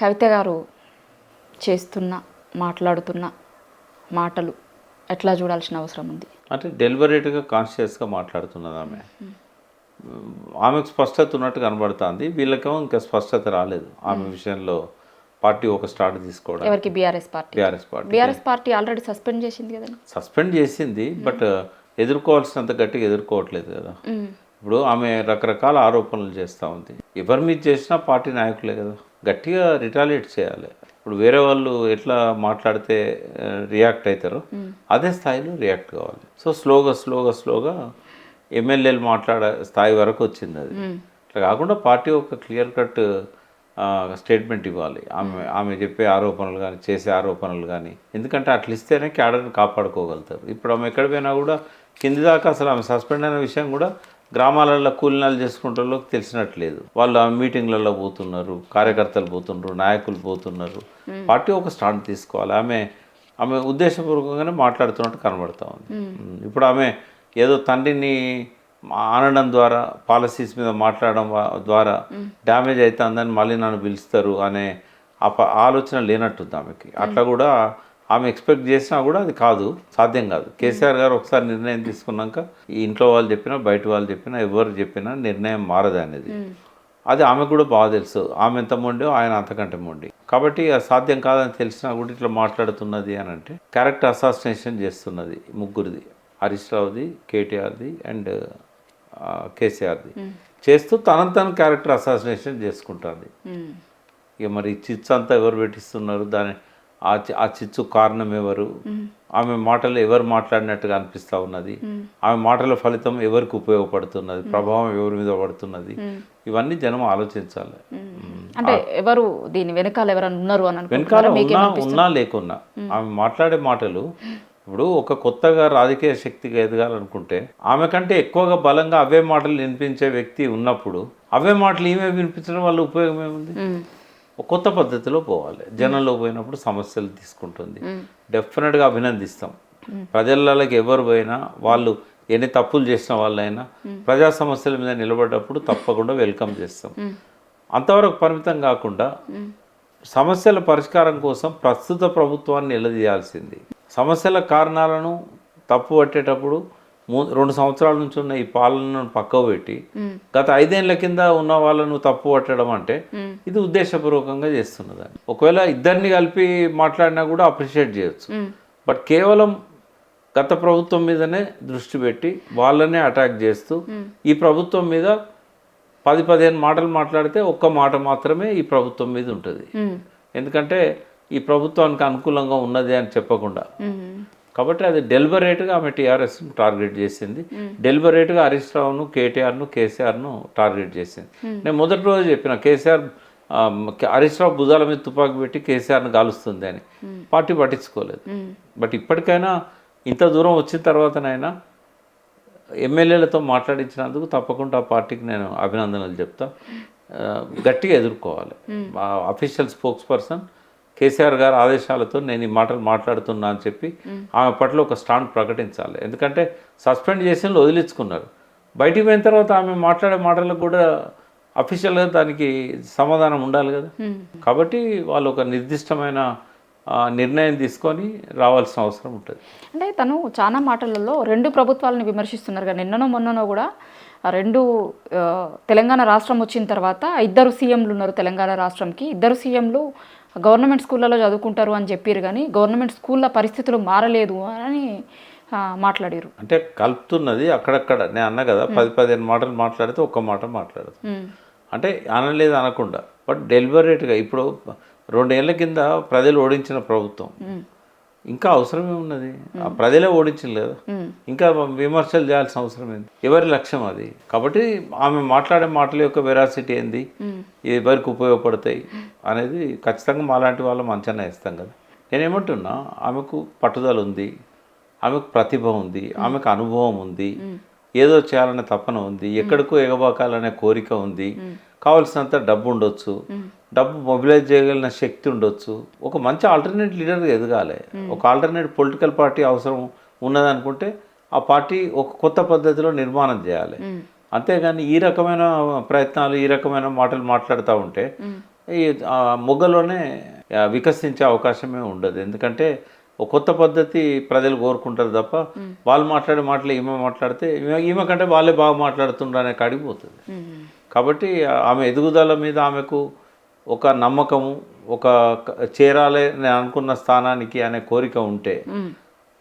కవిత గారు చేస్తున్న మాట్లాడుతున్న మాటలు ఎట్లా చూడాల్సిన అవసరం ఉంది? అంటే డెలిబరేట్గా కాన్షియస్గా మాట్లాడుతున్నది ఆమె. ఆమెకు స్పష్టత ఉన్నట్టు కనబడుతుంది. వీళ్ళకేమో ఇంకా స్పష్టత రాలేదు ఆమె విషయంలో. పార్టీ ఒక స్టార్ట్ తీసుకోవడం. ఎవరికి? BRS party. BRS party already suspend చేసింది కదా. సస్పెండ్ చేసింది, బట్ ఎదుర్కోవాల్సినంత గట్టిగా ఎదుర్కోవట్లేదు కదా. ఇప్పుడు ఆమె రకరకాల ఆరోపణలు చేస్తూ ఉంది. ఎవరి మీద చేసినా పార్టీ నాయకులే కదా, గట్టిగా రిటాలియేట్ చేయాలి. ఇప్పుడు వేరే వాళ్ళు ఎట్లా మాట్లాడితే రియాక్ట్ అవుతారో అదే స్థాయిలో రియాక్ట్ కావాలి. సో స్లోగా ఎమ్మెల్యేలు మాట్లాడే స్థాయి వరకు వచ్చింది అది. అట్లా కాకుండా పార్టీ ఒక క్లియర్ కట్ స్టేట్మెంట్ ఇవ్వాలి. ఆమె చెప్పే ఆరోపణలు కానీ చేసే ఆరోపణలు కానీ. ఎందుకంటే అట్లా ఇస్తేనే క్యాడర్ని కాపాడుకోగలుగుతారు. ఇప్పుడు ఆమె ఎక్కడ పోయినా కూడా కింది దాకా అసలు ఆమె సస్పెండ్ అయిన విషయం కూడా గ్రామాలలో కూలినాలు చేసుకుంటారో తెలిసినట్లేదు. వాళ్ళు ఆ మీటింగ్లలో పోతున్నారు, కార్యకర్తలు పోతున్నారు, నాయకులు పోతున్నారు. పార్టీ ఒక స్టాండ్ తీసుకోవాలి. ఆమె ఉద్దేశపూర్వకంగానే మాట్లాడుతున్నట్టు కనబడతా ఉంది. ఇప్పుడు ఆమె ఏదో తండ్రిని అనడం ద్వారా, పాలసీస్ మీద మాట్లాడడం ద్వారా డ్యామేజ్ అవుతుందని మళ్ళీ నన్ను పిలుస్తారు అనే ఆలోచన లేనట్టుంది ఆమెకి. అట్లా కూడా ఆమె ఎక్స్పెక్ట్ చేసినా కూడా అది కాదు, సాధ్యం కాదు. కేసీఆర్ గారు ఒకసారి నిర్ణయం తీసుకున్నాక ఈ ఇంట్లో వాళ్ళు చెప్పినా బయట వాళ్ళు చెప్పినా ఎవరు చెప్పినా నిర్ణయం మారదు అనేది. అది ఆమెకు కూడా బాగా తెలుసు. ఆమె ఎంత మొండో ఆయన అంతకంటే మొండి. కాబట్టి అది సాధ్యం కాదని తెలిసినా కూడా ఇట్లా మాట్లాడుతున్నది అని అంటే క్యారెక్టర్ అసాసినేషన్ చేస్తున్నది ముగ్గురిది, హరీష్ రావుది, కేటీఆర్ది అండ్ కేసీఆర్ది చేస్తూ తను క్యారెక్టర్ అసాసినేషన్ చేసుకుంటుంది. ఇక మరి చిచ్చు అంతా ఎవరు పెట్టిస్తున్నారు, దాని ఆ చిచ్చు కారణం ఎవరు, ఆమె మాటలు ఎవరు మాట్లాడినట్టుగా అనిపిస్తూ ఉన్నది, ఆమె మాటల ఫలితం ఎవరికి ఉపయోగపడుతున్నది, ప్రభావం ఎవరి మీద పడుతున్నది, ఇవన్నీ జనం ఆలోచించాలి. అంటే ఎవరు దీని వెనకాల ఎవరైనా ఉన్నారు అని వెనకాల ఉన్నా లేకున్నా ఆమె మాట్లాడే మాటలు. ఇప్పుడు ఒక కొత్తగా రాజకీయ శక్తిగా ఎదగాలనుకుంటే ఆమె కంటే ఎక్కువగా బలంగా అవే మాటలు వినిపించే వ్యక్తి ఉన్నప్పుడు అవే మాటలు ఈమె వినిపించడం వల్ల ఉపయోగం ఏముంది? కొత్త పద్ధతిలో పోవాలి. జనంలో పోయినప్పుడు సమస్యలు తీసుకుంటుంది. డెఫినెట్గా అభినందిస్తాం. ప్రజలకి ఎవరు పోయినా వాళ్ళు ఎన్ని తప్పులు చేసిన వాళ్ళైనా ప్రజా సమస్యల మీద నిలబడ్డప్పుడు తప్పకుండా వెల్కమ్ చేస్తాం. అంతవరకు పరిమితం కాకుండా సమస్యల పరిష్కారం కోసం ప్రస్తుత ప్రభుత్వాన్ని నిలదీయాల్సింది. సమస్యల కారణాలను తప్పు పట్టేటప్పుడు 2 సంవత్సరాల నుంచి ఉన్న ఈ పాలనను పక్కకు పెట్టి గత 5 ఏళ్ల కింద ఉన్న వాళ్ళను తప్పు పట్టడం అంటే ఇది ఉద్దేశపూర్వకంగా చేస్తున్నదని. ఒకవేళ ఇద్దరిని కలిపి మాట్లాడినా కూడా అప్రిషియేట్ చేయొచ్చు. బట్ కేవలం గత ప్రభుత్వం మీదనే దృష్టి పెట్టి వాళ్ళనే అటాక్ చేస్తూ ఈ ప్రభుత్వం మీద 10-15 మాటలు మాట్లాడితే ఒక్క మాట మాత్రమే ఈ ప్రభుత్వం మీద ఉంటుంది. ఎందుకంటే ఈ ప్రభుత్వానికి అనుకూలంగా ఉన్నది అని చెప్పకుండా. కాబట్టి అది డెలిబరేట్గా ఆమె టీఆర్ఎస్ను టార్గెట్ చేసింది. డెలిబరేట్గా హరీష్ రావును, కేటీఆర్ను, కేసీఆర్ను టార్గెట్ చేసింది. నేను మొదటి రోజు చెప్పిన హరీష్ రావు భుజాల మీద తుపాకీ పెట్టి కేసీఆర్ను కాలుస్తుంది అని. పార్టీ పట్టించుకోలేదు. బట్ ఇప్పటికైనా ఇంత దూరం వచ్చిన తర్వాతనైనా ఎమ్మెల్యేలతో మాట్లాడించినందుకు తప్పకుండా ఆ పార్టీకి నేను అభినందనలు చెప్తా. గట్టిగా ఎదుర్కోవాలి. అఫీషియల్ స్పోక్స్ పర్సన్ కేసీఆర్ గారి ఆదేశాలతో నేను ఈ మాటలు మాట్లాడుతున్నా అని చెప్పి ఆమె పట్ల ఒక స్టాండ్ ప్రకటించాలి. ఎందుకంటే సస్పెండ్ చేసి వదిలించుకున్నారు. బయటికి పోయిన తర్వాత ఆమె మాట్లాడే మాటలకు కూడా అఫీషియల్గా దానికి సమాధానం ఉండాలి కదా. కాబట్టి వాళ్ళు ఒక నిర్దిష్టమైన నిర్ణయం తీసుకొని రావాల్సిన అవసరం ఉంటుంది. అంటే తను చాలా మాటలలో 2 ప్రభుత్వాలను విమర్శిస్తున్నారు కదా. నిన్ననో మొన్ననో కూడా 2 తెలంగాణ రాష్ట్రం వచ్చిన తర్వాత 2 సీఎంలు ఉన్నారు తెలంగాణ రాష్ట్రంకి. 2 సీఎంలు గవర్నమెంట్ స్కూళ్ళలో చదువుకుంటారు అని చెప్పారు, కానీ గవర్నమెంట్ స్కూళ్ళ పరిస్థితులు మారలేదు అని మాట్లాడారు. అంటే కలుపుతున్నది అక్కడక్కడ. నేను అన్నా కదా 10-15 మాటలు మాట్లాడితే ఒక్క మాట మాట్లాడదు అంటే అనలేదు అనకుండా. బట్ డెలిబరేట్గా ఇప్పుడు 2 ఏళ్ల కింద ప్రజలు ఓడించిన ప్రభుత్వం ఇంకా అవసరమే ఉన్నది. ప్రజలే ఓడించలేదు కదా, ఇంకా విమర్శలు చేయాల్సిన అవసరం ఏంది? ఎవరి లక్ష్యం అది. కాబట్టి ఆమె మాట్లాడే మాటల యొక్క వెరాసిటీ ఏంది, ఎవరికి ఉపయోగపడతాయి అనేది ఖచ్చితంగా మాలాంటి వాళ్ళం అంచనా వేస్తాం కదా. నేనేమంటున్నా, ఆమెకు పట్టుదల ఉంది, ఆమెకు ప్రతిభ ఉంది, ఆమెకు అనుభవం ఉంది, ఏదో చేయాలనే తపన ఉంది, ఎక్కడికో ఎగబాకాలనే కోరిక ఉంది, కావాల్సినంత డబ్బు ఉండొచ్చు, డబ్బు మొబిలైజ్ చేయగలిగిన శక్తి ఉండొచ్చు. ఒక మంచి ఆల్టర్నేట్ లీడర్గా ఎదగాలి. ఒక ఆల్టర్నేట్ పొలిటికల్ పార్టీ అవసరం ఉన్నదనుకుంటే ఆ పార్టీ ఒక కొత్త పద్ధతిలో నిర్మాణం చేయాలి. అంతేగాని ఈ రకమైన ప్రయత్నాలు, ఈ రకమైన మాటలు మాట్లాడుతూ ఉంటే ఈ మొగ్గలోనే వికసించే అవకాశమే ఉండదు. ఎందుకంటే ఒక కొత్త పద్ధతి ప్రజలు కోరుకుంటారు తప్ప వాళ్ళు మాట్లాడే మాటలు ఈమె మాట్లాడితే ఈమె కంటే వాళ్ళే బాగా మాట్లాడుతుండ్రు అనే కాడికి పోతుంది. కాబట్టి ఆమె ఎదుగుదల మీద ఆమెకు ఒక నమ్మకము, ఒక చేరాలి నేను అనుకున్న స్థానానికి అనే కోరిక ఉంటే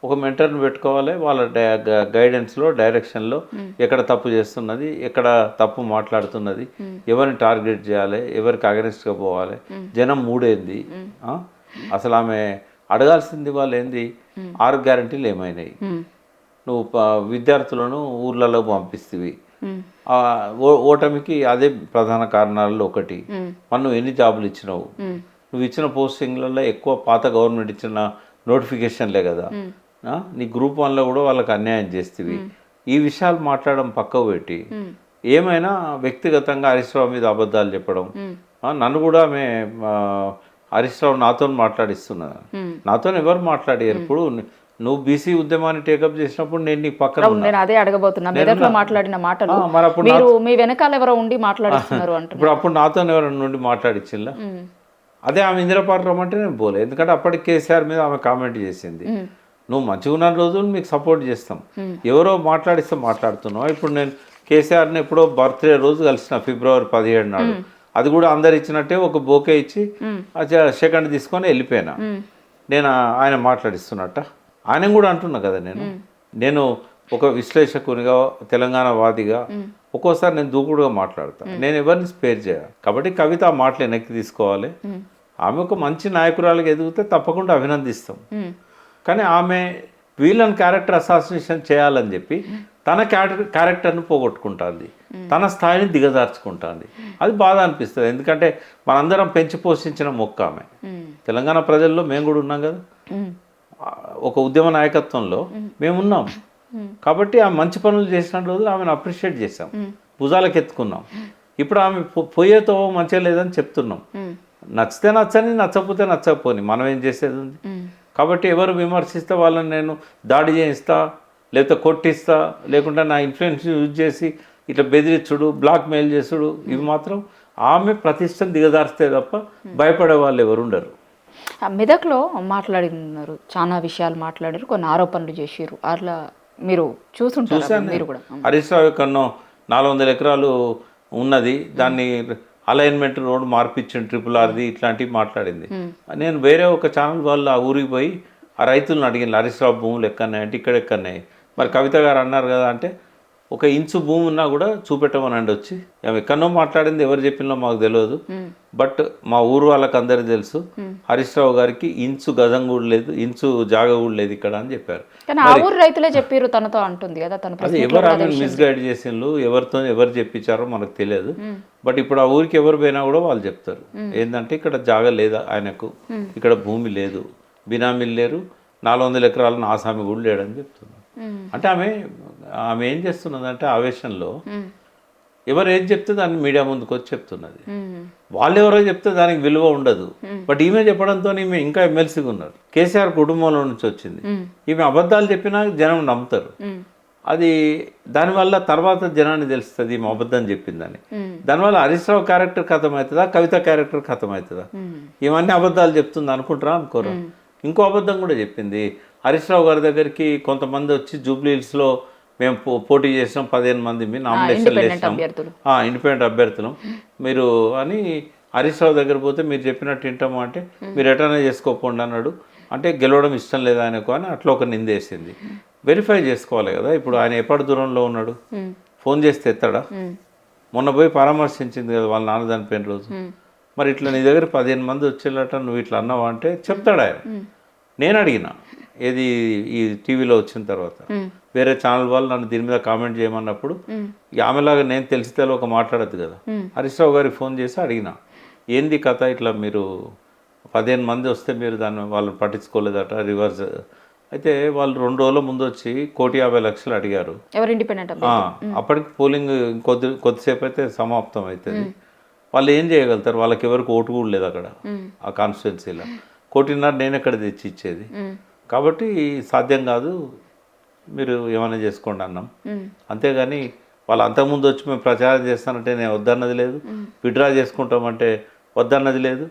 ఒక మెంటర్ని పెట్టుకోవాలి. వాళ్ళ గైడెన్స్లో, డైరెక్షన్లో ఎక్కడ తప్పు చేస్తున్నది, ఎక్కడ తప్పు మాట్లాడుతున్నది, ఎవరిని టార్గెట్ చేయాలి, ఎవరికి అగెనిస్ట్గా పోవాలి, జనం మూడేంది, అసలు ఆమె అడగాల్సింది వాళ్ళు ఏంది, 6 గ్యారంటీలు ఏమైనాయి, నువ్వు విద్యార్థులను ఊర్లలో పంపిస్తేవి, ఓటమికి అదే ప్రధాన కారణాలలో ఒకటి. మరి నువ్వు ఎన్ని జాబులు ఇచ్చినావు, నువ్వు ఇచ్చిన పోస్టింగ్లలో ఎక్కువ పాత గవర్నమెంట్ ఇచ్చిన నోటిఫికేషన్లే కదా, నీ గ్రూప్ 1లో కూడా వాళ్ళకి అన్యాయం చేస్తేవి. ఈ విషయాలు మాట్లాడడం పక్కకు పెట్టి ఏమైనా వ్యక్తిగతంగా హరీష్ రావు మీద అబద్ధాలు చెప్పడం, నన్ను కూడా ఆమె హరీష్ రావు నాతో మాట్లాడిస్తున్నది. నాతో ఎవరు మాట్లాడారు? ఇప్పుడు నువ్వు బీసీ ఉద్యమాన్ని టేకప్ చేసినప్పుడు నేను నీకు పక్కన నేను అదే అడగబోతున్నా. మెదక్లో మాట్లాడిన మాటలు మీరు మీ వెనకాల ఎవరో ఉండి మాట్లాడిస్తున్నారు అంటే అప్పుడు నాతో ఎవరైనా నుండి మాట్లాడిచ్చిల్లా? అదే ఆమె ఇందిరాపార్క్ రమ్మంటే నేను పోలే. ఎందుకంటే అప్పటికి కేసీఆర్ మీద ఆమె కామెంట్ చేసింది, నువ్వు మంచిగా ఉన్న రోజులు మీకు సపోర్ట్ చేస్తాం, ఎవరో మాట్లాడిస్తే మాట్లాడుతున్నావు. ఇప్పుడు నేను కేసీఆర్ని ఎప్పుడో బర్త్డే రోజు కలిసిన ఫిబ్రవరి 17 నాడు, అది కూడా అందరు ఇచ్చినట్టే ఒక బోకే ఇచ్చి సెకండ్ తీసుకొని వెళ్ళిపోయినా. నేను ఆయన మాట్లాడిస్తున్నట్ట ఆయన కూడా అంటున్నా కదా, నేను ఒక విశ్లేషకునిగా, తెలంగాణ వాదిగా ఒక్కోసారి నేను దూకుడుగా మాట్లాడతాను, నేను ఎవరిని స్పేర్ చేయాలి. కాబట్టి కవిత ఆ మాటలు వెనక్కి తీసుకోవాలి. ఆమె ఒక మంచి నాయకురాలుగా ఎదిగితే తప్పకుండా అభినందిస్తాం. కానీ ఆమె వీళ్ళని క్యారెక్టర్ అసాసినేషన్ చేయాలని చెప్పి తన క్యారెక్టర్ను పోగొట్టుకుంటుంది, తన స్థాయిని దిగజార్చుకుంటుంది. అది బాధ అనిపిస్తుంది. ఎందుకంటే మనందరం పెంచి పోషించిన మొక్క ఆమె. తెలంగాణ ప్రజల్లో మేము కూడా ఉన్నాం కదా, ఒక ఉద్యమ నాయకత్వంలో మేము ఉన్నాం. కాబట్టి ఆ మంచి పనులు చేసిన రోజులు ఆమెను అప్రిషియేట్ చేసాం, భుజాలకు ఎత్తుకున్నాం. ఇప్పుడు ఆమె పోయేతో మంచిగా లేదని చెప్తున్నాం. నచ్చితే నచ్చని, నచ్చకపోతే నచ్చకపోని మనం ఏం చేసేది ఉంది. కాబట్టి ఎవరు విమర్శిస్తే వాళ్ళని నేను దాడి చేయిస్తా, లేకపోతే కొట్టిస్తా, లేకుంటే నా ఇన్ఫ్లుయెన్స్ యూజ్ చేసి ఇట్లా బెదిరించుడు, బ్లాక్ మెయిల్ చేసుడు, ఇవి మాత్రం ఆమె ప్రతిష్టను దిగదారిస్తే తప్ప భయపడే వాళ్ళు ఎవరు ఉండరు. మెదక్లో మాట్లాడినారు, చాలా విషయాలు మాట్లాడారు, కొన్ని ఆరోపణలు చేసారు. అట్లా మీరు చూసుంటారు మీరు కూడా. హరీష్ రావు కన్నా 400 ఎకరాలు ఉన్నది, దాన్ని అలైన్మెంట్ రోడ్ మార్పిచ్చింది, RRRది ఇట్లాంటివి మాట్లాడింది. నేను వేరే ఒక ఛానల్ వాళ్ళు ఆ ఊరికి పోయి ఆ రైతులను అడిగిన, హరీష్ రావు భూములు ఎక్కన్నాయి అంటే ఇక్కడ ఎక్కన్నాయి, మరి కవిత గారు అన్నారు కదా అంటే, ఒక ఇంచు భూమి ఉన్నా కూడా చూపెట్టమనండి వచ్చి. ఆమె ఎక్కడో మాట్లాడింది, ఎవరు చెప్పినో మాకు తెలియదు. బట్ మా ఊరు వాళ్ళకి అందరికీ తెలుసు, హరీష్ రావు గారికి ఇంచు గజం కూడా లేదు, ఇంచు జాగ కూడా లేదు ఇక్కడ అని చెప్పారు. రైతులే చెప్పారు తనతో అంటుంది కదా. అది ఎవరు ఆమె మిస్గైడ్ చేసిండ్రు, ఎవరితో ఎవరు చెప్పించారో మనకు తెలియదు. బట్ ఇప్పుడు ఆ ఊరికి ఎవరు పోయినా కూడా వాళ్ళు చెప్తారు ఏంటంటే, ఇక్కడ జాగ లేదా ఆయనకు, ఇక్కడ భూమి లేదు, బినామీలు లేరు, 400 ఎకరాలను ఆసామి కూడా లేడని చెప్తున్నారు. అంటే ఆమె ఏం చేస్తున్నదంటే ఆవేశంలో ఎవరు ఏది చెప్తే దాన్ని మీడియా ముందుకు వచ్చి చెప్తున్నది. వాళ్ళు ఎవరో చెప్తే దానికి విలువ ఉండదు. బట్ ఈమె చెప్పడంతో ఈమె ఇంకా ఎమ్మెల్సీగా ఉన్నారు. కేసీఆర్ కుటుంబంలో నుంచి వచ్చింది. ఈమె అబద్ధాలు చెప్పినా జనం నమ్ముతారు. అది దానివల్ల తర్వాత జనాన్ని తెలుస్తుంది ఈమె అబద్ధం చెప్పిందని. దానివల్ల హరీష్ రావు క్యారెక్టర్ ఖతం అవుతుందా, కవిత క్యారెక్టర్ ఖతం అవుతుందా? ఇవన్నీ అబద్ధాలు చెప్తుంది అనుకుంటారా? అనుకోరా. ఇంకో అబద్ధం కూడా చెప్పింది. హరీష్ రావు గారి దగ్గరికి కొంతమంది వచ్చి జూబ్లీ హిల్స్లో మేము పోటీ చేసినాం, 15 మంది నామినేషన్లు వేసినాం, ఇండిపెండెంట్ అభ్యర్థులం మీరు అని. హరీష్ రావు దగ్గర పోతే మీరు చెప్పినట్టు వింటాము అంటే, మీరు ఎటైనా చేసుకోకుండా అన్నాడు. అంటే గెలవడం ఇష్టం లేదా ఆయనకు అని అట్లా ఒక నిందేసింది. వెరిఫై చేసుకోవాలి కదా. ఇప్పుడు ఆయన ఎప్పటి దూరంలో ఉన్నాడు, ఫోన్ చేస్తే ఎత్తాడా? మొన్న పోయి పరామర్శించింది కదా వాళ్ళ నాన్న చనిపోయిన రోజు. మరి ఇట్లా నీ దగ్గర 15 మంది వచ్చేలాట నువ్వు ఇట్లా అన్నావా అంటే చెప్తాడు ఆయన. నేను అడిగిన ఏది ఈ టీవీలో వచ్చిన తర్వాత, వేరే ఛానల్ వాళ్ళు నన్ను దీని మీద కామెంట్ చేయమన్నప్పుడు ఆమెలాగా నేను తెలిస్తే ఒక మాట్లాడద్దు కదా. హరీష్ రావు గారికి ఫోన్ చేసి అడిగిన, ఏంది కథ, ఇట్లా మీరు 15 మంది వస్తే మీరు దాన్ని వాళ్ళు పట్టించుకోలేదట, రివర్స్ అయితే వాళ్ళు 2 రోజుల ముందు వచ్చి 1,50,00,000 అడిగారు. అప్పటికి పోలింగ్ కొద్దిసేపు అయితే సమాప్తం అవుతుంది. వాళ్ళు ఏం చేయగలుగుతారు? వాళ్ళకి ఎవరికి ఓటు కూడా లేదు అక్కడ ఆ కాన్స్టిట్యున్సీలో. 1,50,00,000 నేను ఎక్కడ తెచ్చి ఇచ్చేది? కాబట్టి సాధ్యం కాదు, మీరు ఏమైనా చేసుకోండి అన్నాం. అంతేగాని వాళ్ళు అంతకుముందు వచ్చి మేము ప్రచారం చేస్తానంటే నేను వద్దన్నది లేదు, విత్డ్రా చేసుకుంటామంటే వద్దన్నది లేదు.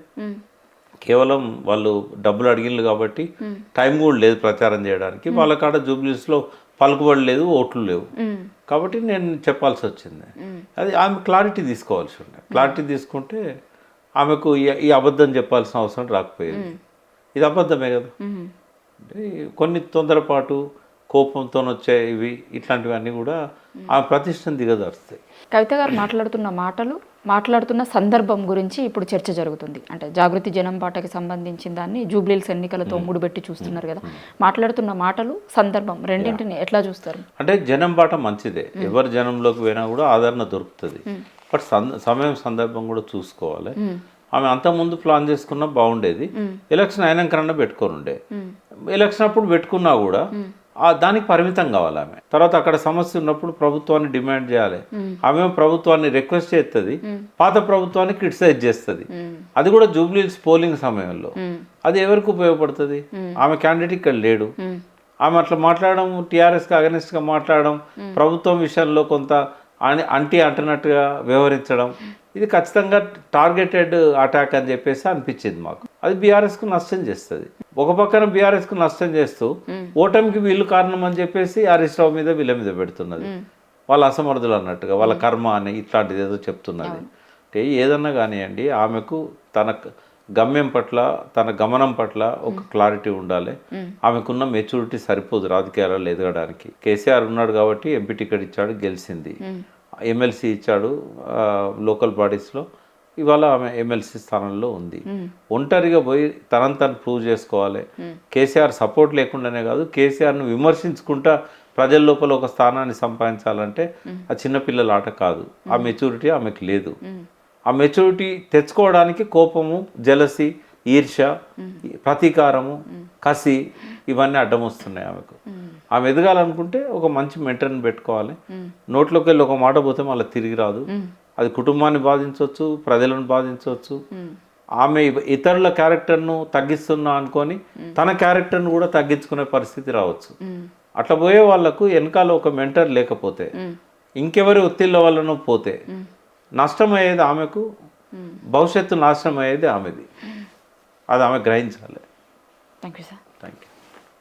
కేవలం వాళ్ళు డబ్బులు అడిగిళ్ళు కాబట్టి టైం కూడా లేదు ప్రచారం చేయడానికి. వాళ్ళ కాడ జూబ్లీస్లో పలుకుబడి లేదు, ఓట్లు లేవు. కాబట్టి నేను చెప్పాల్సి వచ్చింది. అది ఆమె క్లారిటీ తీసుకోవాల్సి ఉండే. క్లారిటీ తీసుకుంటే ఆమెకు ఈ అబద్ధం చెప్పాల్సిన అవసరం రాకపోయేది. ఇది అబద్ధమే కదా. అంటే కొన్ని తొందరపాటు కోపంతో వచ్చే ఇవి ఇట్లాంటివన్నీ కూడా ఆ ప్రతిష్టను దిగజారుస్తాయి. కవిత గారు మాట్లాడుతున్న సందర్భం గురించి ఇప్పుడు చర్చ జరుగుతుంది. అంటే జాగృతి జనం పాటకి సంబంధించిన దాన్ని జూబ్లీహిల్స్ ఎన్నికలతో ముడిపెట్టి చూస్తున్నారు కదా. మాట్లాడుతున్న మాటలు, సందర్భం రెండింటిని ఎట్లా చూస్తారు? అంటే జనం పాట మంచిదే, ఎవరు జనంలోకి పోయినా కూడా ఆదరణ దొరుకుతుంది. బట్ సమయం సందర్భం కూడా చూసుకోవాలి. ఆమె అంతకుముందు ప్లాన్ చేసుకున్నా బాగుండేది. ఎలక్షన్ అయినాకన్నా పెట్టుకొని ఉండే. ఎలక్షన్ అప్పుడు పెట్టుకున్నా కూడా దానికి పరిమితం కావాలి ఆమె. తర్వాత అక్కడ సమస్య ఉన్నప్పుడు ప్రభుత్వాన్ని డిమాండ్ చేయాలి. ఆమె ప్రభుత్వాన్ని రిక్వెస్ట్ చేస్తుంది, పాత ప్రభుత్వాన్ని క్రిటిసైజ్ చేస్తుంది. అది కూడా జూబ్లీహిల్స్ పోలింగ్ సమయంలో. అది ఎవరికి ఉపయోగపడుతుంది? ఆమె క్యాండిడేట్ ఇక్కడ లేడు. ఆమె అట్లా మాట్లాడడం, టీఆర్ఎస్కి అగెనిస్ట్గా మాట్లాడడం, ప్రభుత్వం విషయంలో కొంత అంటున్నట్టుగా వ్యవహరించడం, ఇది ఖచ్చితంగా టార్గెటెడ్ అటాక్ అని చెప్పేసి అనిపించింది మాకు. అది బీఆర్ఎస్కు నష్టం చేస్తుంది. ఒక పక్కన బీఆర్ఎస్కు నష్టం చేస్తూ ఓటమికి వీళ్ళు కారణం అని చెప్పేసి హరీష్ రావు మీద వీళ్ళ మీద పెడుతున్నది. వాళ్ళ అసమర్థులు అన్నట్టుగా, వాళ్ళ కర్మ అని ఇట్లాంటిది ఏదో చెప్తున్నది. అంటే ఏదన్నా కానివ్వండి, ఆమెకు తన గమ్యం పట్ల, తన గమనం పట్ల ఒక క్లారిటీ ఉండాలి. ఆమెకున్న మెచ్యూరిటీ సరిపోదు రాజకీయాలలో ఎదగడానికి. కేసీఆర్ ఉన్నాడు కాబట్టి ఎంపీ టికెట్ ఇచ్చాడు, గెలిచింది. ఎమ్మెల్సీ ఇచ్చాడు లోకల్ బాడీస్లో. ఇవాళ ఆమె ఎమ్మెల్సీ స్థానంలో ఉంది. ఒంటరిగా పోయి తనను ప్రూవ్ చేసుకోవాలి. కేసీఆర్ సపోర్ట్ లేకుండానే కాదు, కేసీఆర్ను విమర్శించుకుంటా ప్రజల లోపల ఒక స్థానాన్ని సంపాదించాలంటే ఆ చిన్నపిల్లల ఆట కాదు. ఆ మెచ్యూరిటీ ఆమెకు లేదు. ఆ మెచ్యూరిటీ తెచ్చుకోవడానికి కోపము, జలసి, ఈర్ష్య, ప్రతీకారము, కసి ఇవన్నీ అడ్డం వస్తున్నాయి ఆమెకు. ఆమె ఎదగాలనుకుంటే ఒక మంచి మెంటర్ని పెట్టుకోవాలి. నోట్లోకి వెళ్ళి ఒక మాట పోతే మళ్ళీ తిరిగి రాదు. అది కుటుంబాన్ని బాధించవచ్చు, ప్రజలను బాధించవచ్చు. ఆమె ఇతరుల క్యారెక్టర్ను తగ్గిస్తున్నా అనుకొని తన క్యారెక్టర్ను కూడా తగ్గించుకునే పరిస్థితి రావచ్చు. అట్లా పోయే వాళ్ళకు వెనకాల ఒక మెంటర్ లేకపోతే, ఇంకెవరి ఒత్తిళ్ళ వల్లనో పోతే నష్టమయ్యేది ఆమెకు, భవిష్యత్తు నాశనం అయ్యేది ఆమెది. అది ఆమె గ్రహించాలి. Thank you sir.